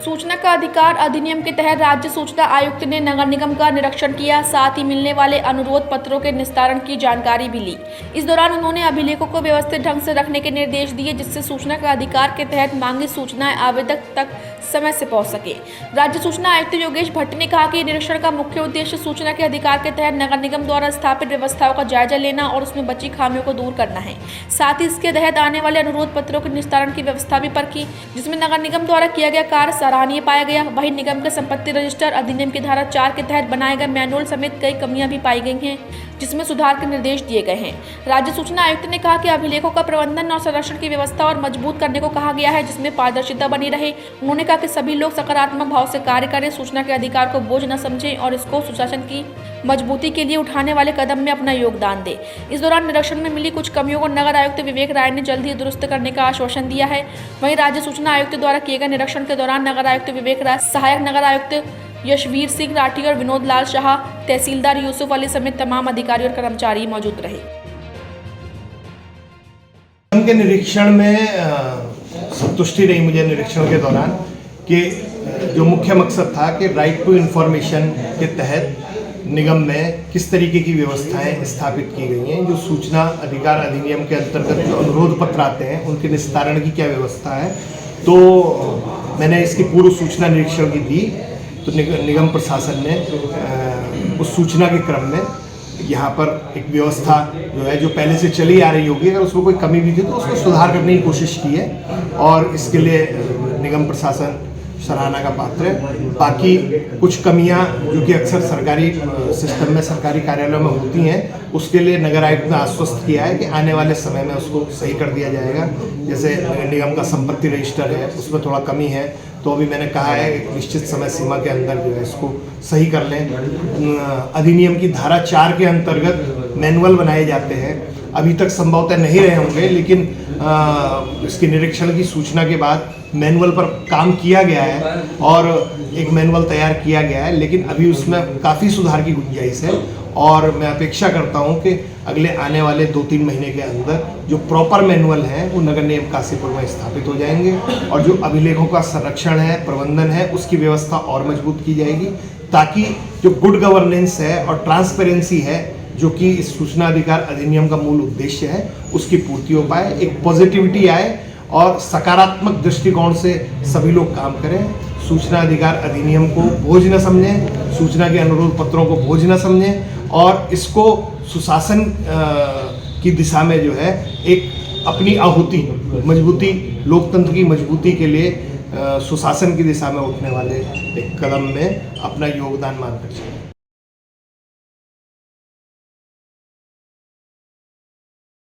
सूचना का अधिकार अधिनियम के तहत राज्य सूचना आयुक्त ने नगर निगम का निरीक्षण किया, साथ ही मिलने वाले अनुरोध पत्रों के निस्तारण की जानकारी भी ली। इस दौरान उन्होंने अभिलेखों को व्यवस्थित ढंग से रखने के निर्देश दिए, जिससे सूचना का अधिकार के तहत मांगी सूचनाएं आवेदक तक समय से पहुंच सके। राज्य सूचना आयुक्त योगेश भट्ट ने कहा कि निरीक्षण का मुख्य उद्देश्य सूचना के अधिकार के तहत नगर निगम द्वारा स्थापित व्यवस्थाओं का जायजा लेना और उसमें बची खामियों को दूर करना है। साथ ही इसके तहत आने वाले अनुरोध पत्रों के निस्तारण की व्यवस्था भी परखी, जिसमें नगर निगम द्वारा किया गया कार्य सराहनीय पाया गया। वहीं निगम के संपत्ति रजिस्टर अधिनियम की धारा 4 के तहत बनाए गए मैनुअल समेत कई कमियां भी पाई गई हैं, जिसमें सुधार के निर्देश दिए गए हैं। राज्य सूचना आयुक्त ने कहा कि अभिलेखों का प्रबंधन और संरक्षण की व्यवस्था और मजबूत करने को कहा गया है, जिसमें पारदर्शिता बनी रहे। उन्होंने कहा कि सभी लोग सकारात्मक भाव से कार्य करें, सूचना के अधिकार को बोझ न समझें और इसको सुशासन की मजबूती के लिए उठाने वाले कदम में अपना योगदान दें। इस दौरान निरीक्षण में मिली कुछ कमियों को नगर आयुक्त विवेक राय ने जल्द ही दुरुस्त करने का आश्वासन दिया है। वहीं राज्य सूचना आयुक्त द्वारा किए गए निरीक्षण के दौरान नगर आयुक्त विवेक राय, सहायक नगर आयुक्त यशवीर सिंह राठी और विनोद लाल शाह, तहसीलदार यूसुफ अली समेत तमाम अधिकारी और कर्मचारी मौजूद रहे। के निरीक्षण में संतुष्टि रही मुझे निरीक्षण के दौरान कि जो मुख्य मकसद था कि राइट टू इंफॉर्मेशन के तहत निगम में किस तरीके की व्यवस्थाएं स्थापित की गई हैं, जो सूचना अधिकार अधिनियम के अंतर्गत जो अनुरोध पत्र आते हैं उनके निस्तारण की क्या व्यवस्था है। तो मैंने इसकी पूर्व सूचना निरीक्षण की दी, तो निगम प्रशासन ने उस सूचना के क्रम में यहाँ पर एक व्यवस्था जो है जो पहले से चली आ रही होगी, अगर उसमें कोई कमी भी थी तो उसको सुधार करने की कोशिश की है और इसके लिए निगम प्रशासन सराहना का पात्र है। बाकी कुछ कमियां जो कि अक्सर सरकारी सिस्टम में सरकारी कार्यालयों में होती हैं, उसके लिए नगर आयुक्त ने आश्वस्त किया है कि आने वाले समय में उसको सही कर दिया जाएगा। जैसे निगम का संपत्ति रजिस्टर है, उसमें थोड़ा कमी है, तो अभी मैंने कहा है एक निश्चित समय सीमा के अंदर जो है इसको सही कर लें। अधिनियम की धारा 4 के अंतर्गत मैनुअल बनाए जाते हैं, अभी तक संभवतः नहीं रहे होंगे, लेकिन इसके निरीक्षण की सूचना के बाद मैनुअल पर काम किया गया है और एक मैनुअल तैयार किया गया है, लेकिन अभी उसमें काफ़ी सुधार की गुंजाइश है और मैं अपेक्षा करता हूं कि अगले आने वाले 2-3 महीने के अंदर जो प्रॉपर मैनुअल हैं वो नगर निगम काशीपुर में स्थापित हो जाएंगे और जो अभिलेखों का संरक्षण है, प्रबंधन है, उसकी व्यवस्था और मजबूत की जाएगी, ताकि जो गुड गवर्नेंस है और ट्रांसपेरेंसी है जो कि इस सूचना अधिकार अधिनियम का मूल उद्देश्य है, उसकी पूर्ति हो पाए, एक पॉजिटिविटी आए और सकारात्मक दृष्टिकोण से सभी लोग काम करें। सूचना अधिकार अधिनियम को बोझ न समझें, सूचना के अनुरोध पत्रों को बोझ न समझें और इसको सुशासन की दिशा में जो है एक अपनी आहुति मजबूती, लोकतंत्र की मजबूती के लिए सुशासन की दिशा में उठने वाले एक कदम में अपना योगदान मानकर चलें।